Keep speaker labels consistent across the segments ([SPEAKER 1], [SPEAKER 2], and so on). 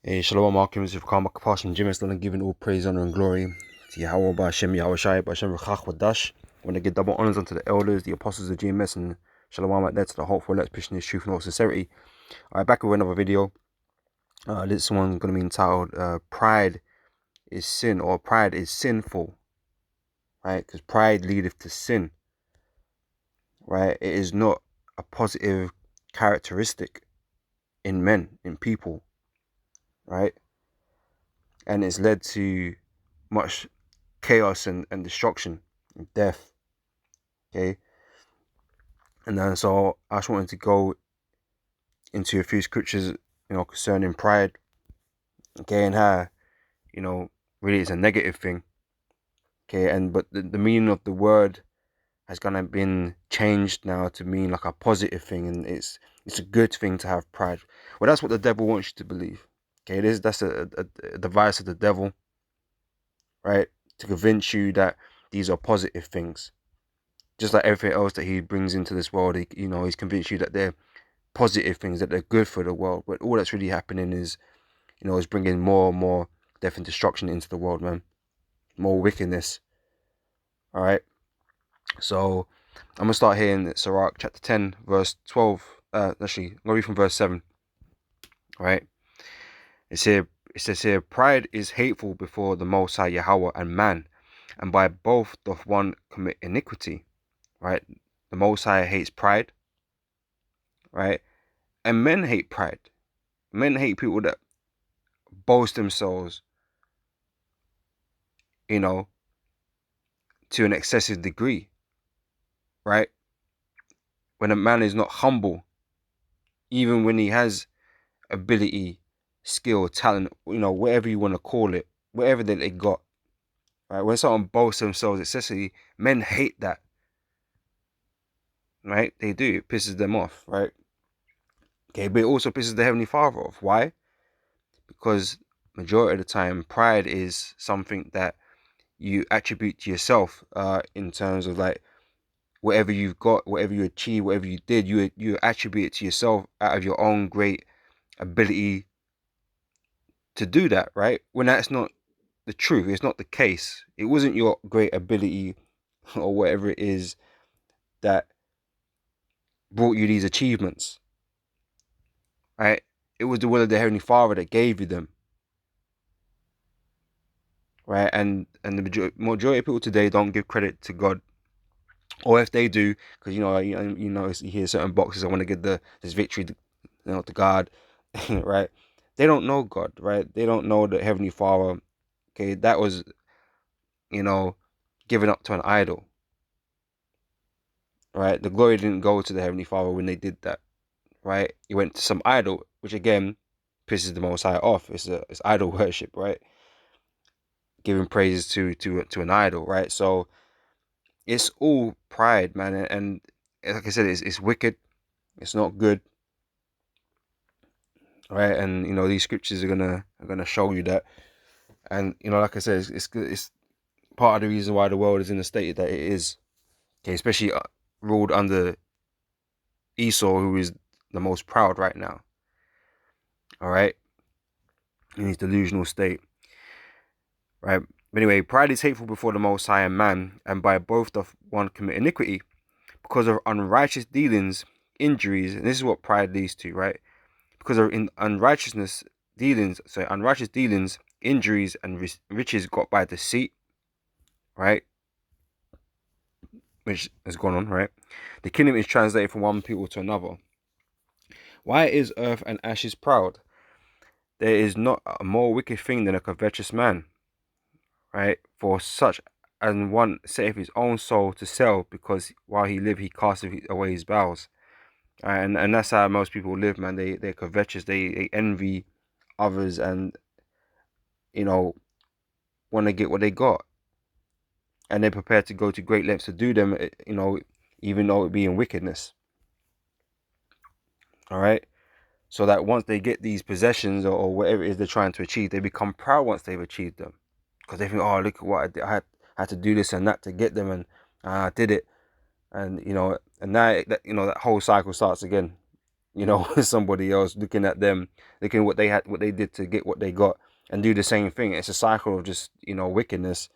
[SPEAKER 1] Hey, Shalom, Malcolm, if Kama Kapashim, Jim is giving all praise, honor, and glory to Yahweh, Ba'Shem, Yahweh Shai, Ba'Shem, Rechach, Wadash. I want to give double honors unto the elders, the apostles of GMS, and Shalom at that to the hopeful, let's pushing his truth and all sincerity. Alright, back with another video. This one's going to be entitled Pride is Sin, or Pride is Sinful, right? Because pride leadeth to sin, right? It is not a positive characteristic in men, in people, right? And it's led to much chaos and destruction and death. Okay. And then so I just wanted to go into a few scriptures, concerning pride. Okay, and how, really it's a negative thing. Okay, and but the meaning of the word has kind of been changed now to mean like a positive thing, and it's a good thing to have pride. Well, that's what the devil wants you to believe. Okay, that's a device of the devil, right? To convince you that these are positive things. Just like everything else that he brings into this world, he's convinced you that they're positive things, that they're good for the world. But all that's really happening is bringing more and more death and destruction into the world, man. More wickedness. All right. So I'm gonna start here in Sirach chapter 10, verse 12. Actually, I'm gonna read from verse 7. All right. It says here, pride is hateful before the Most High Yahweh and man, and by both doth one commit iniquity. Right. The Most High hates pride. Right. And men hate pride. Men hate people that boast themselves, you know, to an excessive degree, right? When a man is not humble, even when he has ability, skill, talent, whatever you want to call it, whatever that they got, right? When someone boasts themselves excessively, men hate that, right? They do. It pisses them off, right? Okay, but it also pisses the Heavenly Father off. Why? Because majority of the time, pride is something that you attribute to yourself, in terms of like whatever you've got, whatever you achieve, whatever you did, you attribute it to yourself out of your own great ability to do that, right? When that's not the truth, it's not the case. It wasn't your great ability or whatever it is that brought you these achievements, right? It was the will of the Heavenly Father that gave you them, right? And the majority of people today don't give credit to God, or if they do, because you hear certain boxes, I want to get this victory, to God, right? They don't know God, right? They don't know the Heavenly Father. Okay, that was, you know, given up to an idol, right? The glory didn't go to the Heavenly Father when they did that, right? It went to some idol, which again pisses the Most High off. It's idol worship, right? Giving praises to an idol, right? So it's all pride, man, and like I said, it's wicked. It's not good, right? And these scriptures are gonna show you that. And like I said, it's good. It's part of the reason why the world is in the state that it is. Okay, especially ruled under Esau, who is the most proud right now. All right, in his delusional state, right? But anyway, pride is hateful before the Most High and man, and by both doth one commit iniquity, because of unrighteous dealings, injuries, and this is what pride leads to, right? Because of unrighteous dealings, injuries, and riches got by deceit, right? Which has gone on, right? The kingdom is translated from one people to another. Why is earth and ashes proud? There is not a more wicked thing than a covetous man, right? For such and one saith his own soul to sell, because while he live he casteth away his bowels. And that's how most people live, man. They're covetous. They envy others, and you know want to get what they got, and they're prepared to go to great lengths to do them. Even though it be in wickedness. All right. So that once they get these possessions, or whatever it is they're trying to achieve, they become proud once they've achieved them, because they think, oh, look at what I did. I had to do this and that to get them, and I did it, and and now that whole cycle starts again, you know, somebody else, looking at them, looking at what they had, what they did to get what they got, and do the same thing. It's a cycle of just, you know, wickedness,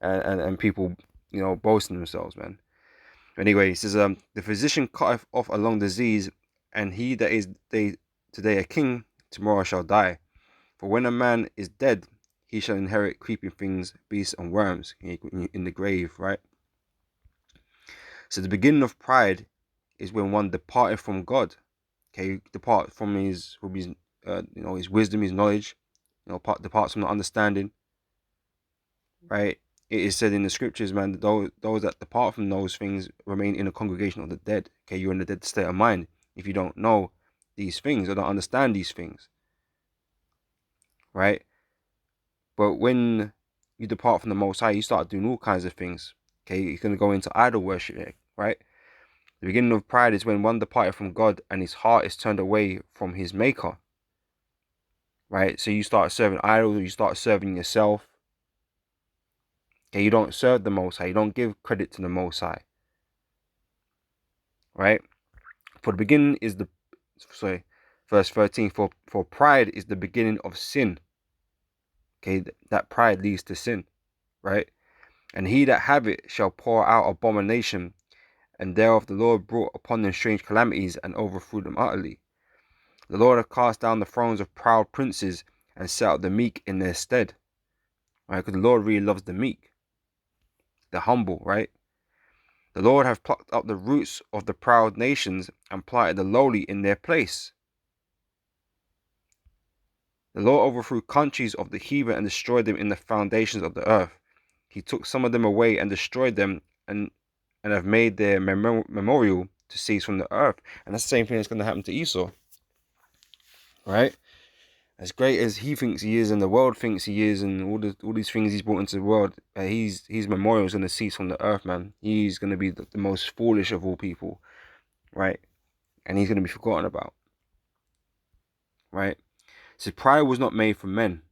[SPEAKER 1] and people, you know, boasting themselves, man. Anyway, he says, the physician cutteth off a long disease, and he that is today a king, tomorrow shall die. For when a man is dead, he shall inherit creeping things, beasts, and worms in the grave, right? So the beginning of pride is when one departed from God. Okay, depart from his you know, his wisdom, his knowledge, you know, departs from the understanding, right? It is said in the scriptures, man, that those that depart from those things remain in the congregation of the dead. Okay, you're in the dead state of mind if you don't know these things or don't understand these things, right? But when you depart from the Most High, you start doing all kinds of things. Okay, you're gonna go into idol worship, right? The beginning of pride is when one departed from God and his heart is turned away from his Maker, right? So you start serving idols, you start serving yourself. Okay, you don't serve the Most High, you don't give credit to the Most High, right? For the beginning is the sorry, verse 13. For pride is the beginning of sin. Okay, that pride leads to sin, right? And he that have it shall pour out abomination, and thereof the Lord brought upon them strange calamities and overthrew them utterly. The Lord hath cast down the thrones of proud princes and set up the meek in their stead. Right? Because the Lord really loves the meek, the humble, right? The Lord hath plucked up the roots of the proud nations and planted the lowly in their place. The Lord overthrew countries of the heathen and destroyed them in the foundations of the earth. He took some of them away and destroyed them, and have made their memorial to cease from the earth. And that's the same thing that's going to happen to Esau, right? As great as he thinks he is, and the world thinks he is, and all these things he's brought into the world, his memorial is going to cease from the earth, man. He's going to be the most foolish of all people, right? And he's going to be forgotten about, right? So pride was not made for men,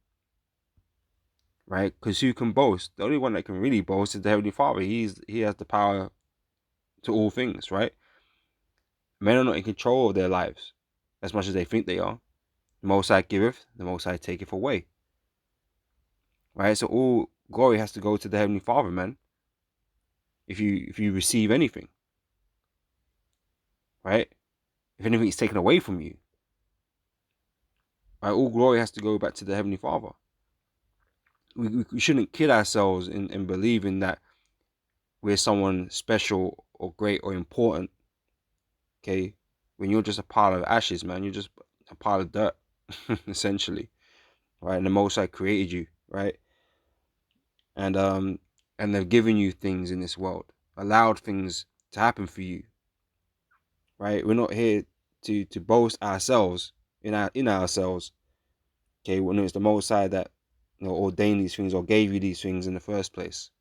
[SPEAKER 1] right? Because who can boast? The only one that can really boast is the Heavenly Father. He has the power to all things, right? Men are not in control of their lives as much as they think they are. The Most High giveth, the Most High taketh away, right? So all glory has to go to the Heavenly Father, man. If you receive anything, right? If anything is taken away from you, right? All glory has to go back to the Heavenly Father. We shouldn't kid ourselves in believing that we're someone special or great or important, okay? When you're just a pile of ashes, man, you're just a pile of dirt, essentially, right? And the Most High created you, right? And and they've given you things in this world, allowed things to happen for you, right? We're not here to boast ourselves in ourselves, okay? When it's the Most High that, you know, ordained these things or gave you these things in the first place,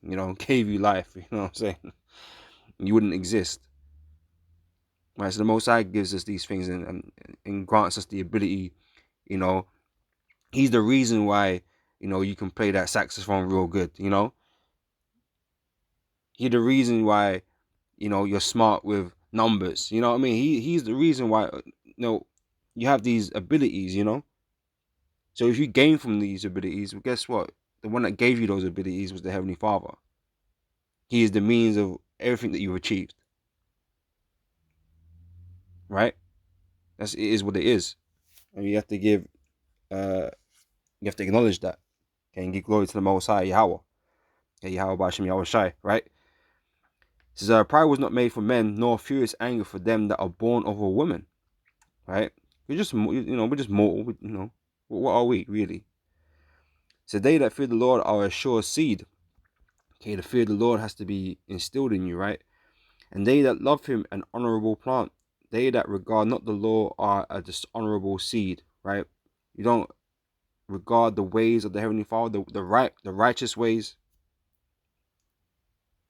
[SPEAKER 1] you know, gave you life. You know what I'm saying? You wouldn't exist, right? So the Most High gives us these things and grants us the ability. You know, He's the reason why, you know, you can play that saxophone real good. You know, He's the reason why, you know, you're smart with numbers. You know what I mean? He's the reason why, you know, you have these abilities. You know, so if you gain from these abilities, well, guess what? The one that gave you those abilities was the Heavenly Father. He is the means of everything that you've achieved. Right? It is what it is, and you have to give. You have to acknowledge that. Okay, and give glory to the Most High Yahweh. Okay, Yahweh Bashem Yahweh Shai. Right? It says, pride was not made for men, nor furious anger for them that are born of a woman. Right? We're just, you know, we're just mortal. You know, what are we really? So they that fear the Lord are a sure seed. Okay, the fear of the Lord has to be instilled in you, right? And they that love him, an honorable plant. They that regard not the law are a dishonorable seed, right? You don't regard the ways of the Heavenly Father, the righteous ways.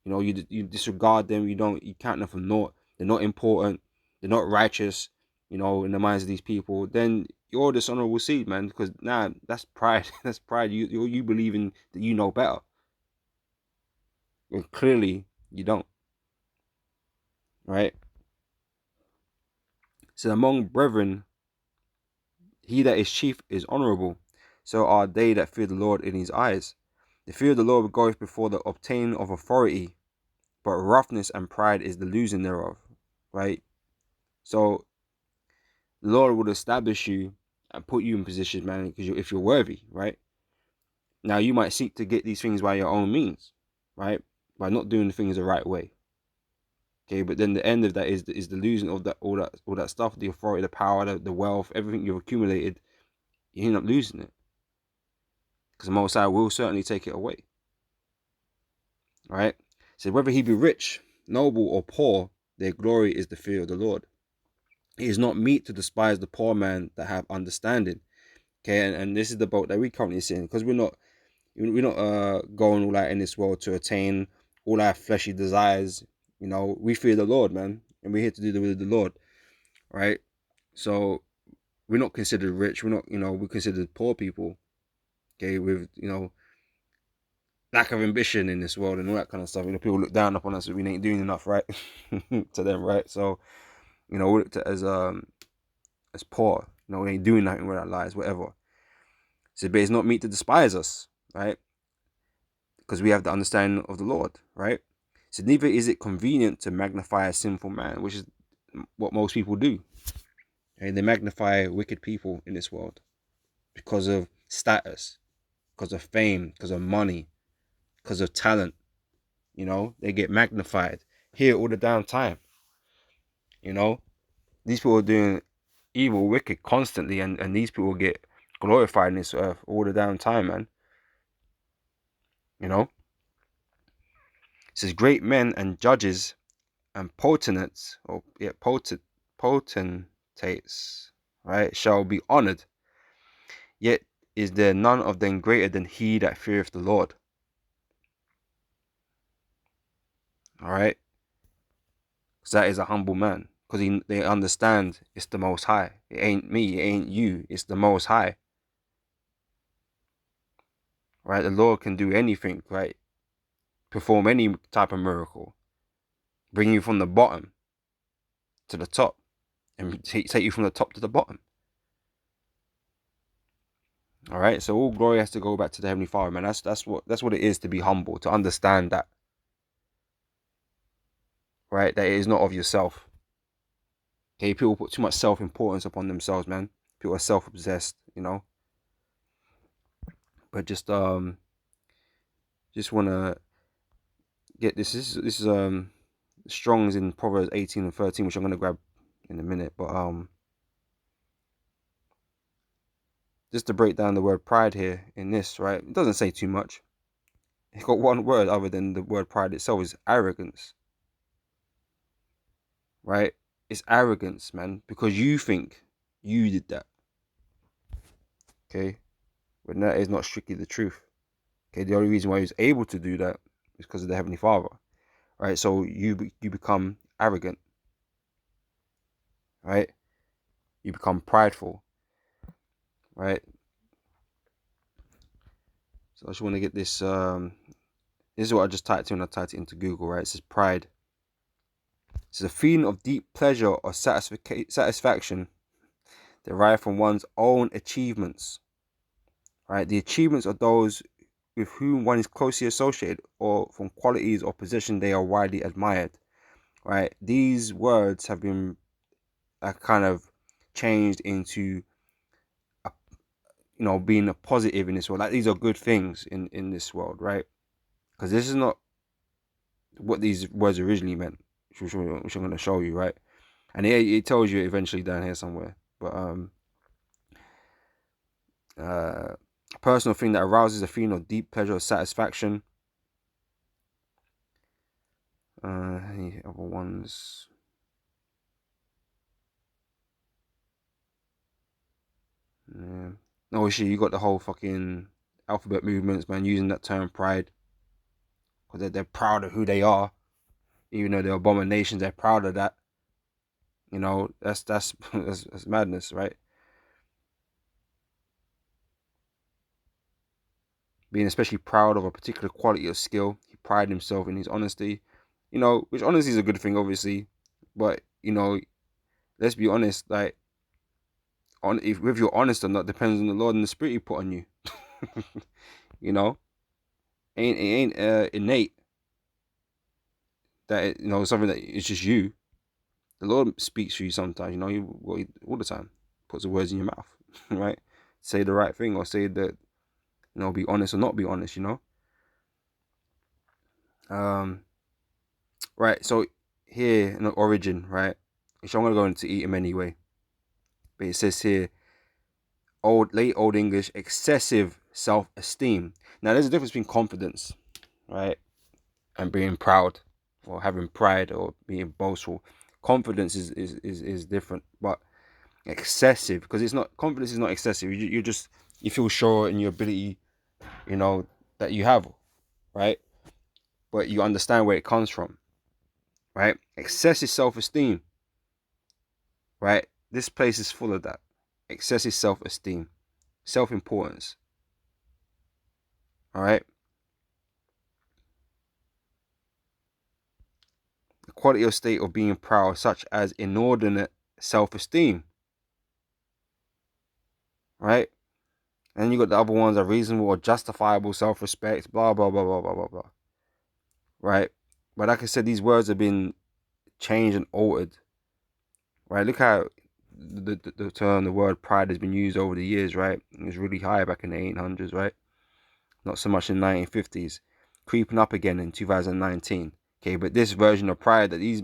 [SPEAKER 1] You know, you disregard them. You count them for naught. They're not important. They're not righteous. You know, in the minds of these people, then you're a dishonorable seed, man. Because that's pride. That's pride. You believing that you know better. Well, clearly you don't, right? So among brethren, he that is chief is honourable. So are they that fear the Lord in his eyes. The fear of the Lord goeth before the obtaining of authority, but roughness and pride is the losing thereof. Right? So the Lord will establish you and put you in position, man, because if you're worthy, right? Now you might seek to get these things by your own means, right? By not doing the things the right way. Okay, but then the end of that is the losing of that all that stuff, the authority, the power, the wealth, everything you've accumulated. You end up losing it because the Most High will certainly take it away. Right? So whether he be rich, noble, or poor, their glory is the fear of the Lord. It is not meet to despise the poor man that have understanding. Okay, and this is the boat that we currently see, because we're not going all out in this world to attain all our fleshy desires. We fear the Lord, man, and we're here to do the will of the Lord, right? So we're not considered rich. We're not, we're considered poor people, okay, with lack of ambition in this world and all that kind of stuff. People look down upon us if we ain't doing enough, right? To them, right? So we looked at as poor. We ain't doing nothing with our lives, whatever. So, but it's not meet to despise us, right? Because we have the understanding of the Lord, right? So neither is it convenient to magnify a sinful man, which is what most people do. Okay? They magnify wicked people in this world because of status, because of fame, because of money, because of talent. They get magnified here all the damn time. These people are doing evil, wicked constantly, and these people get glorified in this earth all the damn time, man. It says great men and judges and potentates, potentates, right, shall be honored. Yet is there none of them greater than he that feareth the Lord. All right, because that is a humble man. Because they understand it's the Most High. It ain't me. It ain't you. It's the Most High. Right, the Lord can do anything. Right, perform any type of miracle, bring you from the bottom to the top, and take you from the top to the bottom. All right, so all glory has to go back to the Heavenly Father, man. That's what it is to be humble, to understand that, right? That it is not of yourself. Okay, people put too much self-importance upon themselves, man. People are self-obsessed, But just wanna get this. This is Strong's in Proverbs 18 and 13, which I'm gonna grab in a minute. But just to break down the word pride here in this, right? It doesn't say too much. It's got one word other than the word pride itself, is arrogance. Right? It's arrogance, man, because you think you did that. Okay? But that is not strictly the truth. Okay, the only reason why he was able to do that is because of the Heavenly Father. Right? So you become arrogant. Right? You become prideful. Right? So I just want to get this. This is what I just typed in when I typed it into Google. Right? It says pride. It's a feeling of deep pleasure or satisfaction derived from one's own achievements. Right? The achievements of those with whom one is closely associated, or from qualities or position they are widely admired. Right? These words have been kind of changed into being a positive in this world. Like, these are good things in this world, right? Because this is not what these words originally meant, which I'm going to show you, right? And it tells you eventually down here somewhere. But a personal thing that arouses a feeling of deep pleasure or satisfaction. Any other ones? Yeah. No, shit, you got the whole fucking alphabet movements, man, using that term pride. Because they're proud of who they are. Even though they're abominations, they're proud of that. That's that's madness, right? Being especially proud of a particular quality or skill. He prided himself in his honesty. Which honesty is a good thing, obviously. But, let's be honest, like, if you're honest or not depends on the Lord and the Spirit He put on you. You know, it ain't innate that something that it's just you. The Lord speaks to you sometimes. All the time puts the words in your mouth, right? Say the right thing or say that, be honest or not be honest. Right. So here in the origin, right? Which I'm gonna go into eat him anyway. But it says here, late Old English, excessive self-esteem. Now there's a difference between confidence, right, and being proud, or having pride, or being boastful. Confidence is different, but excessive, because it's not, confidence is not excessive. You feel sure in your ability, that you have, right? But you understand where it comes from, right? Excessive self-esteem, right? This place is full of that. Excessive self-esteem, self-importance, all right? The quality or state of being proud, such as inordinate self-esteem, right? And you got the other ones are reasonable or justifiable self-respect, blah, blah, blah, blah, blah, blah, blah, right? But like I said, these words have been changed and altered, right? Look how the term, the word pride has been used over the years, right? It was really high back in the 1800s, right? Not so much in the 1950s, creeping up again in 2019. Okay, but this version of pride that these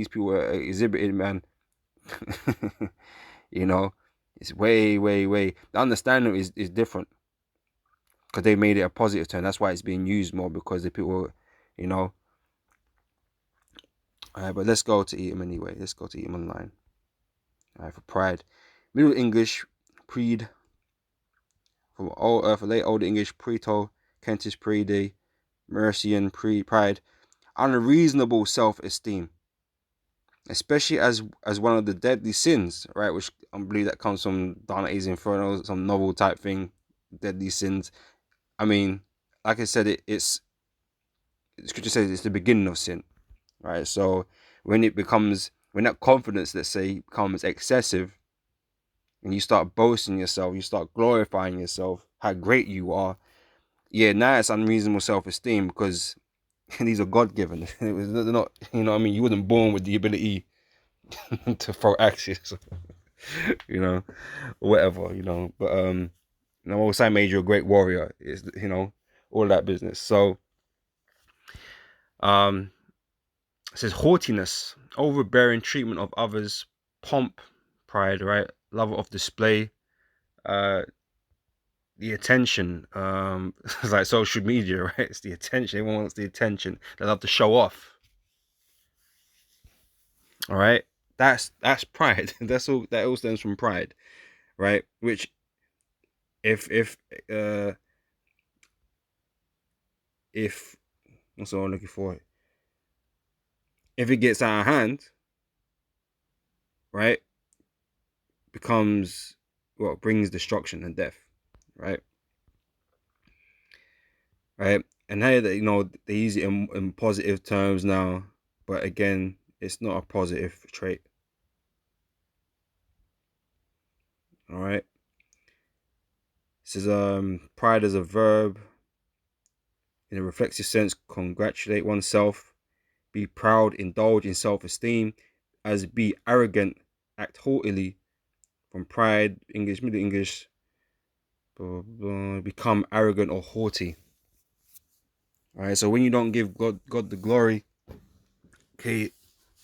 [SPEAKER 1] people are exhibiting, man, it's way, way, way. The understanding is different, because they made it a positive term. That's why it's being used more, because the people, you know. All right, but let's go to eat them anyway. Let's go to eat them online. All right, for pride, Middle English, preed, for late Old English, preto, Kentish prede, Mercian pride, unreasonable self-esteem, especially as one of the deadly sins, right? Which I believe that comes from Dante's Inferno, some novel type thing, deadly sins. I mean, like I said, it's Scripture says it's the beginning of sin, right? So when that confidence, let's say, becomes excessive, and you start boasting yourself, you start glorifying yourself, how great you are. Yeah, now it's unreasonable self-esteem, because these are God-given. They're not, what I mean? You wasn't born with the ability to throw axes, whatever, But Most High made you a great warrior. Is all that business. So it says haughtiness, overbearing treatment of others, pomp, pride, right? Love of display, the attention. It's like social media, right? It's the attention. Everyone wants the attention. They love to show off. All right, that's pride. That's all. That all stems from pride, right? Which, if uh if what's what I'm looking for? If it gets out of hand, right, becomes what brings destruction and death, right? Right, and hey, that they use it in positive terms now, but again, it's not a positive trait. All right, this is pride as a verb in a reflexive sense. Congratulate oneself, be proud, indulge in self-esteem, as be arrogant, act haughtily. From pride, English, Middle English, blah, blah, blah, become arrogant or haughty. All right, so when you don't give God the glory, okay,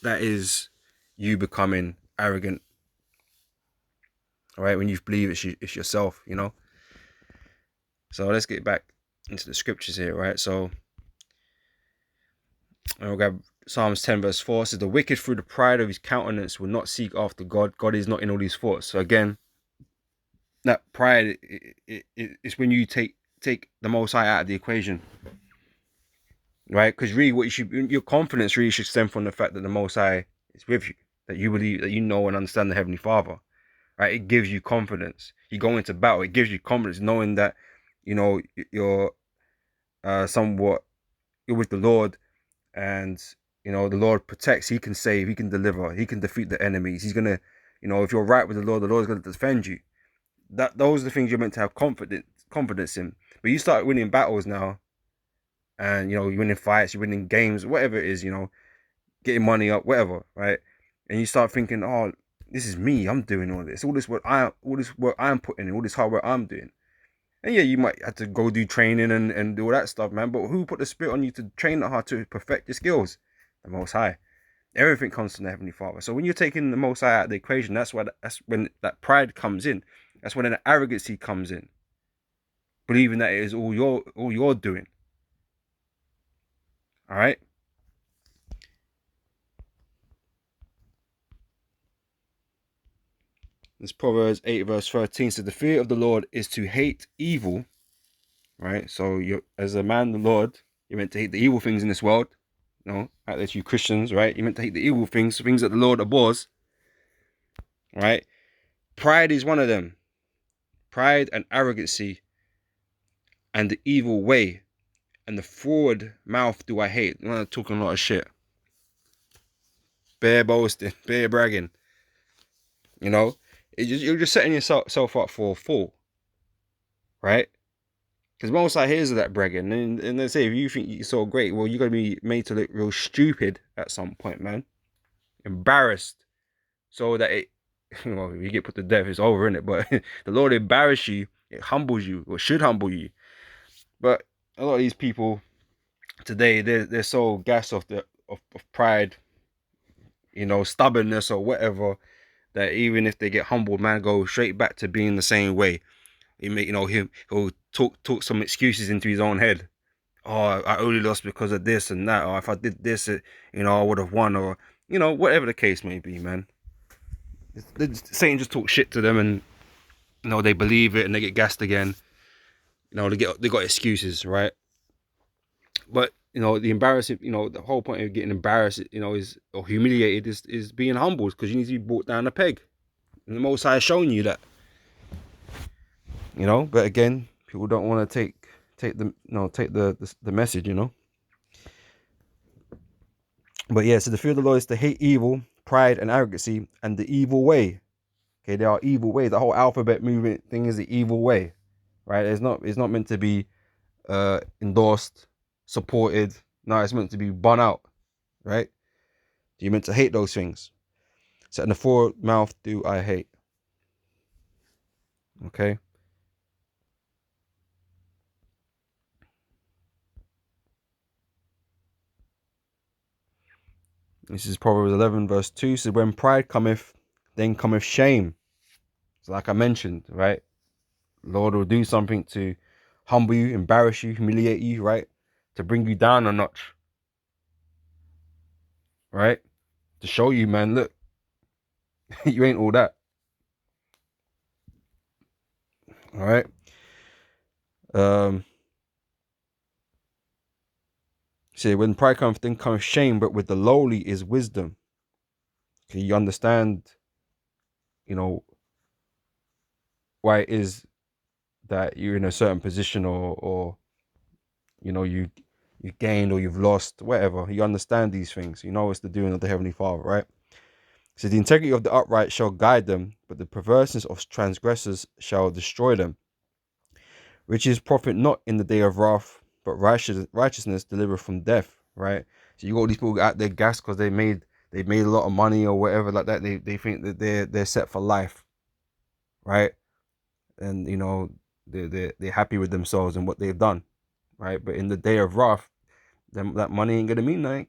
[SPEAKER 1] that is you becoming arrogant. All right, when you believe it's yourself, So let's get back into the scriptures here, right? So I'll grab Psalms 10 verse 4. It says, the wicked through the pride of his countenance will not seek after God. God is not in all these thoughts. So again, that pride is when you take the Most High out of the equation, right? Because really, your confidence really should stem from the fact that the Most High is with you, that you believe, that you know and understand the Heavenly Father, right? It gives you confidence. You go into battle, it gives you confidence, knowing that you're somewhat, you're with the Lord, and You know, the Lord protects, he can save, he can deliver, he can defeat the enemies. He's gonna, you know, if you're right with the Lord's gonna defend you. Those are the things you're meant to have confidence in. But you start winning battles now, and you know, you're winning fights, you're winning games, whatever it is, you know, getting money up, whatever, right? And you start thinking, oh, this is me, I'm doing all this work I'm putting in, all this hard work I'm doing. And yeah, you might have to go do training and do all that stuff, man. But who put the spirit on you to train that hard to perfect your skills? The Most High. Everything comes from the Heavenly Father. So when you're taking the Most High out of the equation, that's when that pride comes in. That's when the arrogancy comes in. Believing that it is all you're doing. All right. This Proverbs 8 verse 13 says, "The fear of the Lord is to hate evil." Right. So you, as a man, the Lord, you're meant to hate the evil things in this world. You know, at least you Christians, right? You're meant to hate the evil things that the Lord abhors. Right. Pride is one of them. Pride and arrogancy and the evil way and the forward mouth do I hate. I'm not talking a lot of shit. Bare boasting, bare bragging. You know, you're just setting yourself up for a fall, right? Because most I hears of that bragging, and they say if you think you're so great, well, you're gonna be made to look real stupid at some point, man. Embarrassed, so that it, well, if you get put to death, it's over, innit? But the Lord embarrass you, it humbles you, or should humble you. But a lot of these people today, they're so gassed off of pride, you know, stubbornness or whatever, that even if they get humbled, man, go straight back to being the same way. He make, you know, he'll talk some excuses into his own head. Oh, I only lost because of this and that, or if I did this, you know, I would have won, or you know, whatever the case may be, man. Satan just talks shit to them, and you know they believe it, and they get gassed again. You know, they got excuses, right? But you know, the embarrassing, you know, the whole point of getting embarrassed, you know, is or humiliated is being humbled, because you need to be brought down a peg. And the Most High has shown you that, you know. But again, people don't want to take the message, you know. But yeah, so the fear of the Lord is to hate evil, pride, and arrogancy, and the evil way. Okay, there are evil ways. The whole alphabet movement thing is the evil way, right? It's not meant to be endorsed, supported. No, it's meant to be bun out, right? You're meant to hate those things. So in the forward mouth do I hate. Okay. This is Proverbs 11 verse 2. So when pride cometh, then cometh shame. So like I mentioned, right? Lord will do something to humble you, embarrass you, humiliate you, right? To bring you down a notch, right? To show you, man, look, you ain't all that. All right. See, when pride comes, then comes shame, but with the lowly is wisdom. Okay, you understand, you know, why it is that you're in a certain position, or you know, you gained or you've lost, whatever. You understand these things. You know it's the doing of the Heavenly Father, right? So the integrity of the upright shall guide them, but the perverseness of transgressors shall destroy them. Riches profit not in the day of wrath, but righteousness deliver from death, right? So you got all these people out there gas because they made a lot of money or whatever like that. They think that they're set for life, right? And you know they're happy with themselves and what they've done, right? But in the day of wrath, that money ain't gonna mean nothing.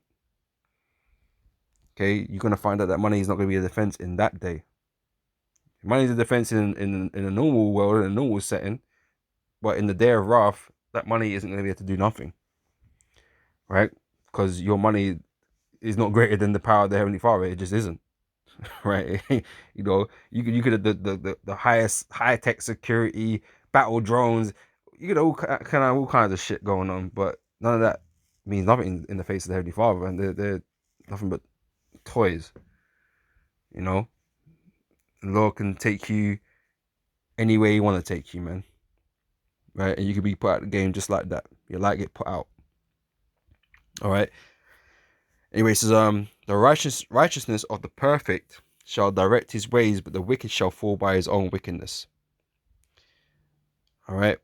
[SPEAKER 1] Okay, you're gonna find out that money is not gonna be a defense in that day. Money is a defense in a normal world, in a normal setting, but in the day of wrath, that money isn't gonna be able to do nothing, right? Because your money is not greater than the power of the Heavenly Father. It just isn't, right? You know, you could have the highest high tech security, battle drones, you could all kinds of shit going on, but none of that means nothing in the face of the Heavenly Father, and they're nothing but toys. You know, the Lord can take you anywhere you want to take you, man. Right, and you could be put out of the game just like that. Your light get put out. All right. Anyway, it says, the righteousness of the perfect shall direct his ways, but the wicked shall fall by his own wickedness. All right.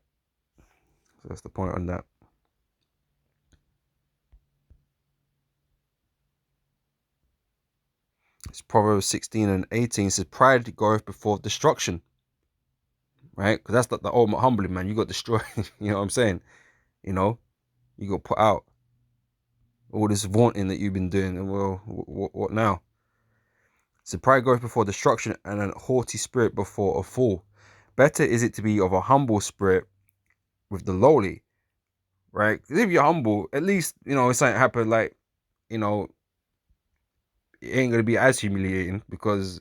[SPEAKER 1] So that's the point on that. It's Proverbs 16 and 18. It says, pride goeth before destruction. Right? Because that's the ultimate humbling, man. You got destroyed. You know what I'm saying? You know, you got put out. All this vaunting that you've been doing. And well, what now? So pride goeth before destruction, and an haughty spirit before a fall. Better is it to be of a humble spirit with the lowly, right? Because if you're humble, at least, you know, if something happened, like, you know, it ain't going to be as humiliating because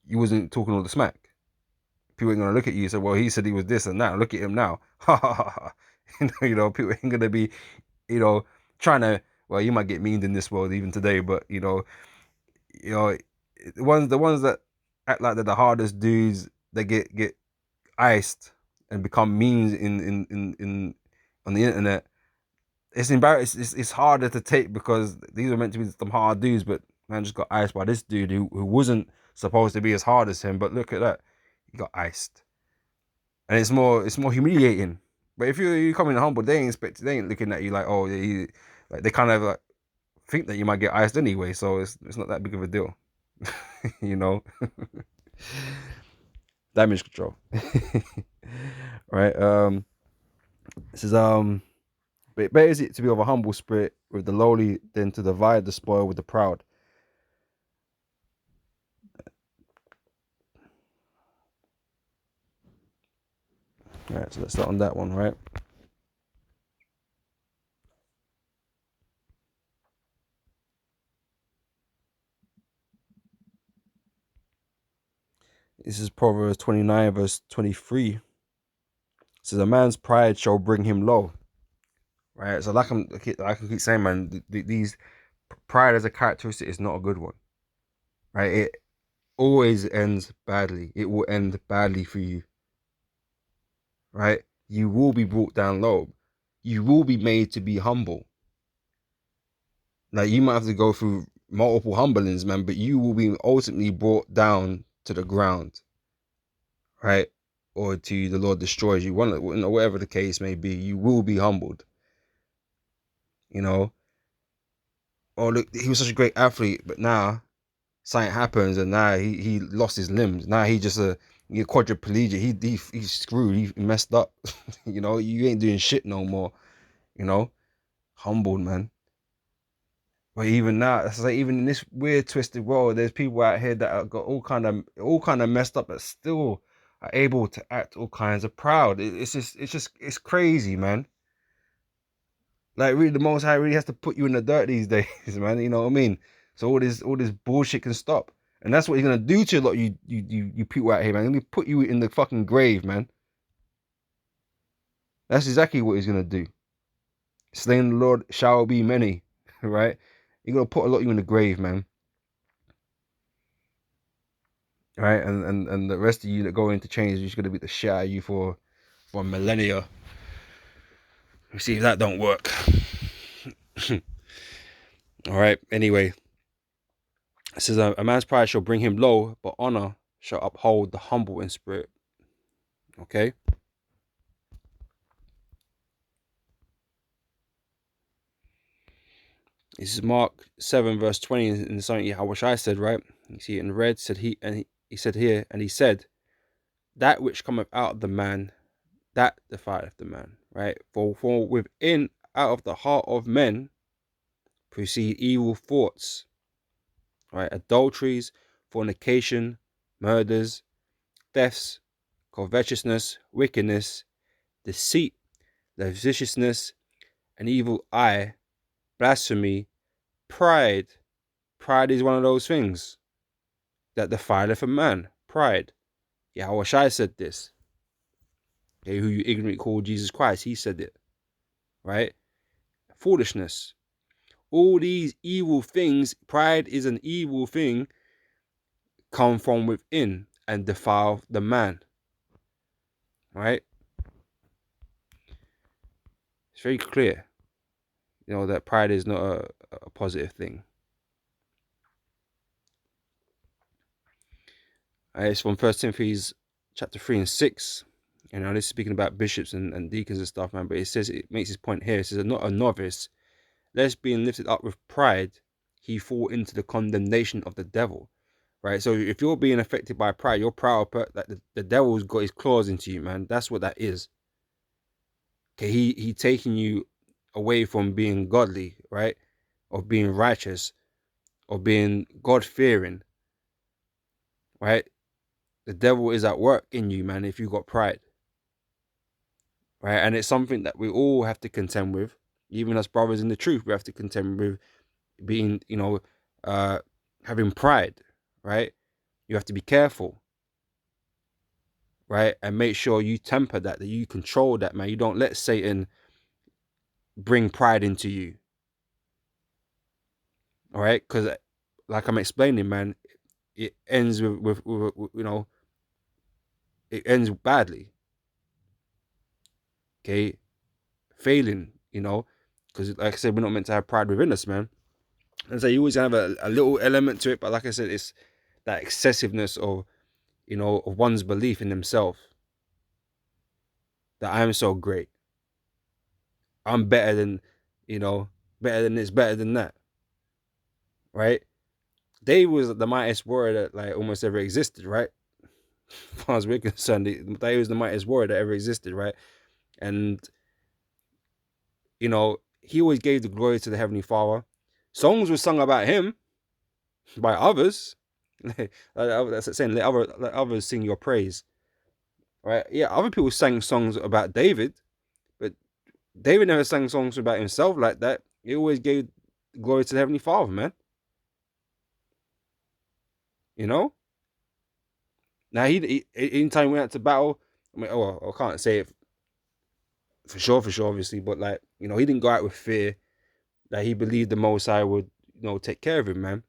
[SPEAKER 1] you wasn't talking all the smack. People ain't going to look at you and say, well, he said he was this and that. Look at him now. Ha ha ha ha. You know, people ain't going to be, you know, trying to, well, you might get meaned in this world even today, but, you know, the ones that act like they're the hardest dudes, they get iced and become memes in on the internet. It's embarrassing. It's harder to take because these are meant to be some hard dudes, but man just got iced by this dude who wasn't supposed to be as hard as him. But look at that, he got iced, and it's more humiliating. But if you come in humble, they ain't looking at you like, oh, yeah, like they kind of like think that you might get iced anyway, so it's not that big of a deal, you know. Damage control, right? This is But better is it to be of a humble spirit with the lowly than to divide the spoil with the proud. All right, so let's start on that one, right? This is Proverbs 29, verse 23. It says, a man's pride shall bring him low. Right? So like I can keep saying, man, these pride as a characteristic is not a good one. Right? It always ends badly. It will end badly for you. Right? You will be brought down low. You will be made to be humble. Like you might have to go through multiple humblings, man, but you will be ultimately brought down to the ground, right? Or to the Lord destroys you. Whatever the case may be, you will be humbled. You know. Oh look, he was such a great athlete, but now something happens, and now he lost his limbs. Now he just a quadriplegic. He's screwed. He messed up. You know, you ain't doing shit no more. You know, humbled, man. But even now, it's like even in this weird twisted world, there's people out here that have got all kind of messed up, but still are able to act all kinds of proud. It's crazy, man. Like really, the Most High really has to put you in the dirt these days, man. You know what I mean? So all this bullshit can stop, and that's what he's gonna do to a lot of you people out here, man. He's gonna put you in the fucking grave, man. That's exactly what he's gonna do. Slain the Lord shall be many, right? He's gonna put a lot of you in the grave, man. Right, and the rest of you that go into change is just gonna be the shit out of you for millennia. We see if that don't work. All right. Anyway, it says a man's pride shall bring him low, but honor shall uphold the humble in spirit. Okay. This is Mark 7 verse 20 in something I wish I said right. You see it in red. Said he said here, and he said, that which cometh out of the man, that defileth the man. Right. For within out of the heart of men proceed evil thoughts, right? Adulteries, fornication, murders, thefts, covetousness, wickedness, deceit, lasciviousness, an evil eye, blasphemy, pride. Pride is one of those things that defileth a man. Pride. Yahweh Shai said this. Okay, who you ignorantly call Jesus Christ, he said it. Right? Foolishness. All these evil things, pride is an evil thing, come from within and defile the man. Right? It's very clear. You know, that pride is not a positive thing. It's from First Timothy chapter 3 and 6. You know, this is speaking about bishops and deacons and stuff, man. But it says, it makes his point here. It says, not a novice, lest being lifted up with pride, he fall into the condemnation of the devil. Right? So if you're being affected by pride, you're proud that the devil's got his claws into you, man. That's what that is. Okay, he taking you away from being godly, right? Of being righteous, of being God fearing, right? The devil is at work in you, man, if you got pride. Right? And it's something that we all have to contend with. Even as brothers in the truth, we have to contend with being, uh, having pride, right? You have to be careful, right? And make sure you temper that you control that, man. You don't let Satan bring pride into you, all right? Because, like I'm explaining, man, it ends with it ends badly, okay? Failing, because like I said, we're not meant to have pride within us, man. And so you always have a little element to it, but like I said, it's that excessiveness of of one's belief in themselves, that I am so great, I'm better than, better than this, better than that, right? They was the mightiest warrior that like almost ever existed, right? As far as we're concerned, they was the mightiest warrior that ever existed, right? And he always gave the glory to the Heavenly Father. Songs were sung about him by others. That's saying let others sing your praise, right? Yeah, other people sang songs about David, but David never sang songs about himself like that. He always gave glory to the Heavenly Father, man. You know. Now he anytime he went out to battle, I mean, I can't say it for sure, obviously, but like he didn't go out with fear. That he believed the Most High would take care of him, man.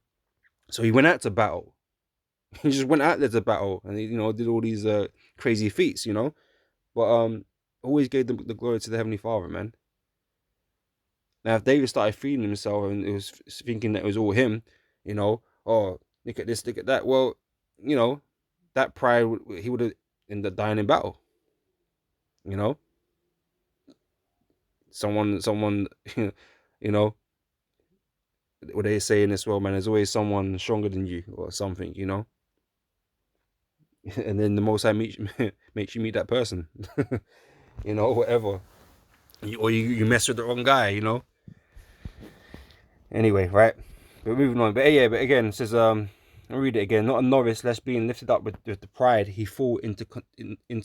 [SPEAKER 1] So he went out to battle. He just went out there to battle, and he did all these crazy feats, But always gave the glory to the Heavenly Father, man. Now, if David started feeding himself and it was thinking that it was all him, oh, look at this, look at that. Well, you know, that pride, he would have ended up dying in battle. You know, someone, you know, what they say in this world, man, there's always someone stronger than you or something, and then the Most High makes you meet that person, whatever, or you mess with the wrong guy, Anyway, right. But moving on. But yeah, but again, it says, I'll read it again. Not a novice, lest being lifted up with the pride, he fall into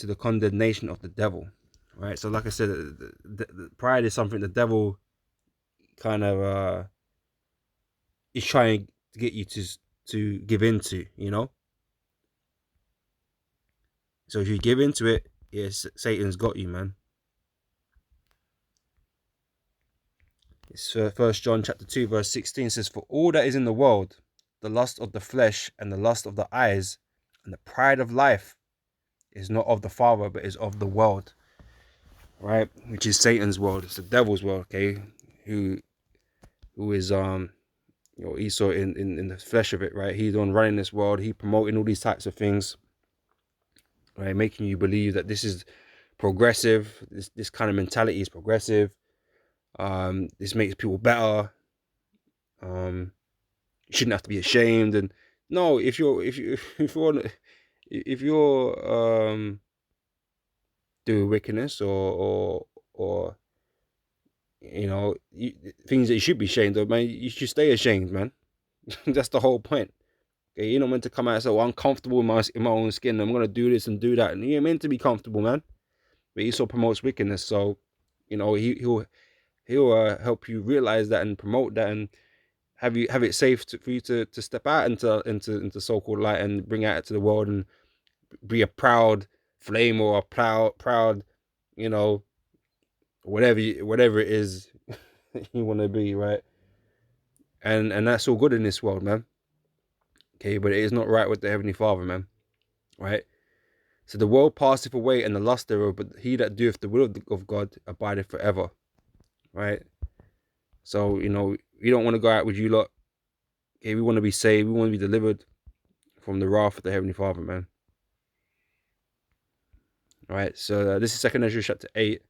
[SPEAKER 1] the condemnation of the devil. Right. So, like I said, the pride is something the devil kind of is trying to get you to give into. So if you give into it, yes, Satan's got you, man. It's First John chapter 2 verse 16 says, "For all that is in the world, the lust of the flesh and the lust of the eyes and the pride of life is not of the Father, but is of the world." Right? Which is Satan's world. It's the devil's world, okay? Who is Esau in the flesh of it, right? He's on running this world, he promoting all these types of things, right? Making you believe that this is progressive, this kind of mentality is progressive. This makes people better. You shouldn't have to be ashamed. And no, if you're doing wickedness or things that you should be ashamed of, man, you should stay ashamed, man. That's the whole point. Okay, you're not meant to come out so uncomfortable in my own skin. I'm gonna do this and do that, and you're meant to be comfortable, man. But he also promotes wickedness, so he'll help you realize that and promote that and have it safe for you to step out into so-called light and bring out to the world and be a proud flame or a proud, you know, whatever it is you want to be, right? And that's all good in this world, man. Okay, but it is not right with the Heavenly Father, man. Right? So the world passeth away and the lust thereof, but he that doeth the will of God abideth forever. Right? So, we don't want to go out with you lot. Okay, we want to be saved. We want to be delivered from the wrath of the Heavenly Father, man. All right, so this is 2nd Ezra chapter 8,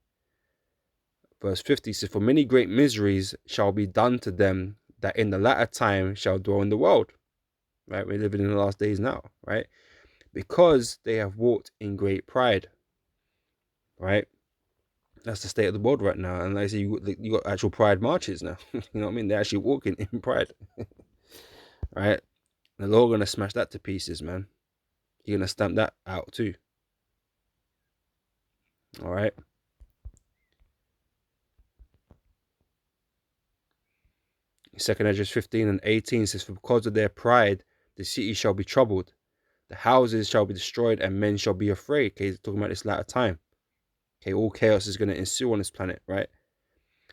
[SPEAKER 1] verse 50. Says, for many great miseries shall be done to them that in the latter time shall dwell in the world. Right, we're living in the last days now, right? Because they have walked in great pride, right? That's the state of the world right now. And like I say, you got actual pride marches now. You know what I mean? They're actually walking in pride, right? And the Lord gonna smash that to pieces, man. You're gonna stamp that out too. All right. 2nd Ezra 15 and 18 says, for because of their pride, the city shall be troubled, the houses shall be destroyed, and men shall be afraid. Okay, he's talking about this latter time. Okay, all chaos is gonna ensue on this planet, right?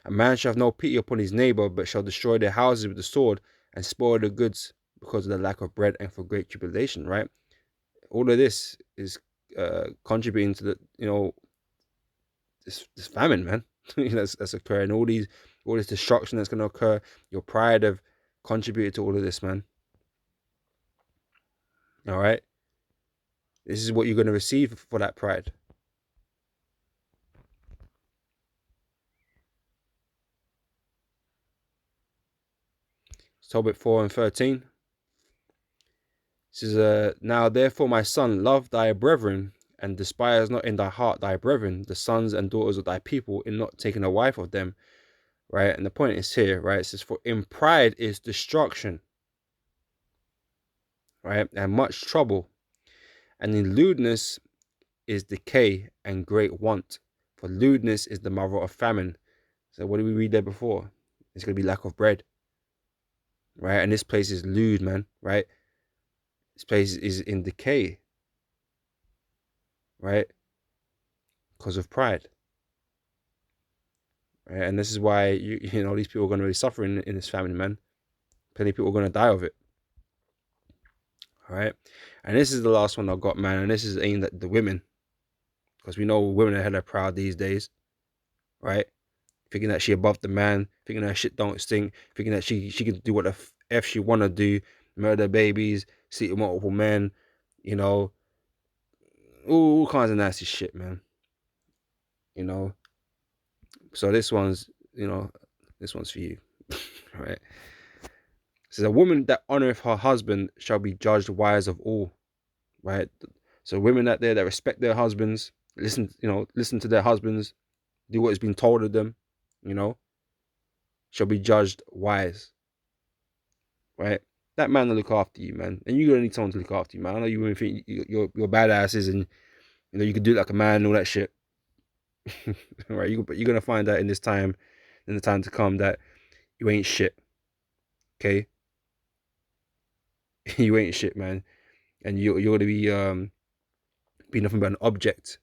[SPEAKER 1] A man shall have no pity upon his neighbor, but shall destroy their houses with the sword and spoil the goods because of the lack of bread and for great tribulation, right? All of this is contributing to the, this famine, man. That's occurring. All this destruction that's going to occur. Your pride have contributed to all of this, man. All right. This is what you're going to receive for that pride. Tobit 4 and 13. It says, now therefore, my son, love thy brethren, and despise not in thy heart thy brethren, the sons and daughters of thy people, in not taking a wife of them. Right? And the point is here, right? It says, for in pride is destruction, right? And much trouble. And in lewdness is decay and great want. For lewdness is the mother of famine. So what did we read there before? It's going to be lack of bread, right? And this place is lewd, man, right? This place is in decay, right? Because of pride, right? And this is why, these people are going to be suffering in this famine, man. Plenty of people are going to die of it, all right? And this is the last one I've got, man. And this is aimed at the women, because we know women are hella proud these days, right? Thinking that she above the man, thinking that shit don't stink, thinking that she can do what the f she wanna do, murder babies, sleep with multiple men, you know, all kinds of nasty shit, man. You know, so this one's for you, right? Says a woman that honoreth her husband shall be judged wise of all, right? So women out there that respect their husbands, listen to their husbands, do what has been told of them, you know, shall be judged wise, right? That man will look after you, man. And you're gonna need someone to look after you, man. I know you women think you're badasses and you can do it like a man and all that shit. Right? But you're gonna find out in the time to come, that you ain't shit. Okay? You ain't shit, man. And you're gonna be nothing but an object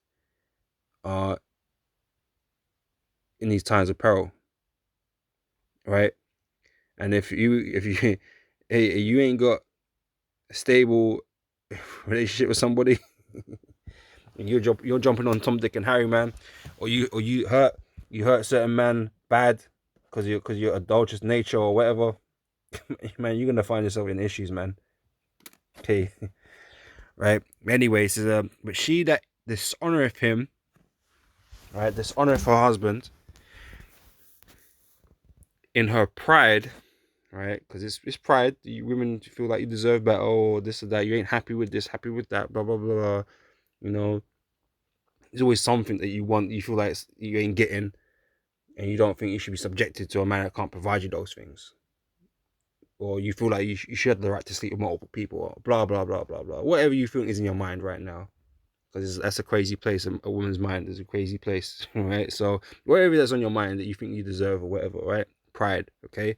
[SPEAKER 1] uh in these times of peril. Right? And if you hey, you ain't got a stable relationship with somebody, and you're jumping on Tom, Dick, and Harry, man, or you hurt certain man bad because you're adulterous nature or whatever, man, you're gonna find yourself in issues, man. Okay, right. Anyways, but she that dishonoreth him, right, dishonoreth her husband in her pride, right, because it's pride. You women feel like you deserve better, or this or that. You ain't happy with this, happy with that, blah blah blah. Blah. You know, there's always something that you want. You feel like you ain't getting, and you don't think you should be subjected to a man that can't provide you those things, or you feel like you should have the right to sleep with multiple people, or blah blah blah blah blah. Whatever you think is in your mind right now, because that's a crazy place. A woman's mind is a crazy place, right? So whatever that's on your mind that you think you deserve or whatever, right? Pride, okay.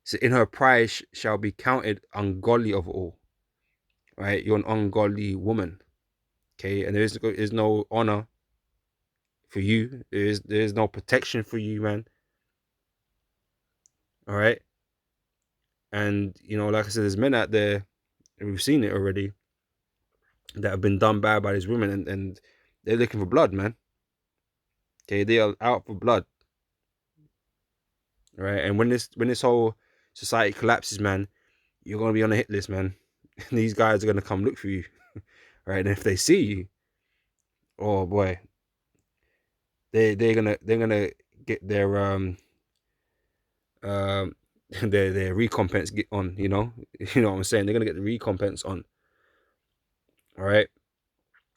[SPEAKER 1] So in her pride shall be counted ungodly of all, right? You're an ungodly woman, okay, and there is no honor for you. There is no protection for you, man. All right. And like I said, there's men out there, and we've seen it already, that have been done bad by these women, and they're looking for blood, man. Okay, they are out for blood. right? And when this whole society collapses, man, you're gonna be on a hit list, man. These guys are gonna come look for you, right? And if they see you, oh boy, they're gonna get um their recompense get on, you know. You know what I'm saying? They're gonna get the recompense on. All right,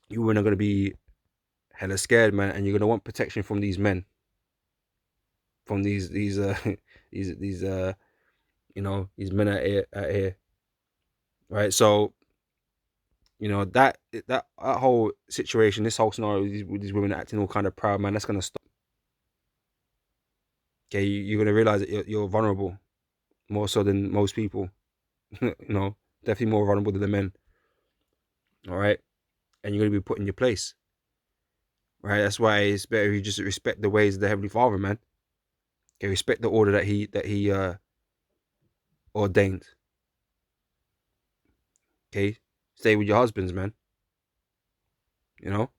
[SPEAKER 1] you are not gonna be hella scared, man, and you're gonna want protection from these men, from these these you know, these men out here, right? So you know that whole situation, this whole scenario with these women acting all kind of proud, man, that's gonna stop. Okay, you're gonna realize that you're vulnerable more so than most people. You know, definitely more vulnerable than the men. All right, and you're gonna be put in your place. Right, that's why it's better if you just respect the ways of the Heavenly Father, man. Okay, respect the order that he ordained. Okay, stay with your husbands, man. You know,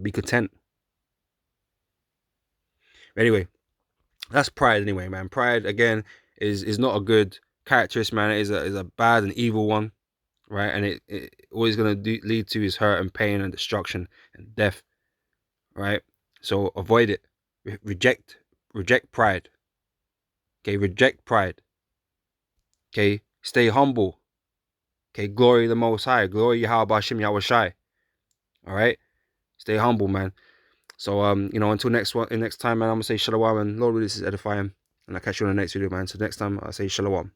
[SPEAKER 1] be content. Anyway, that's pride. Anyway, man, pride again is not a good characteristic, man. It is a bad and evil one, right? And it always gonna lead to is hurt and pain and destruction and death, right? So avoid it. Reject pride. Okay, reject pride. Okay, stay humble. Okay, glory the Most High. Glory Yahweh Hashem Yahweh Shai. All right, stay humble, man. So you know, until next time, man, I'm gonna say shalom, and Lord, this is edifying, and I'll catch you on the next video, man. So next time I say shalom.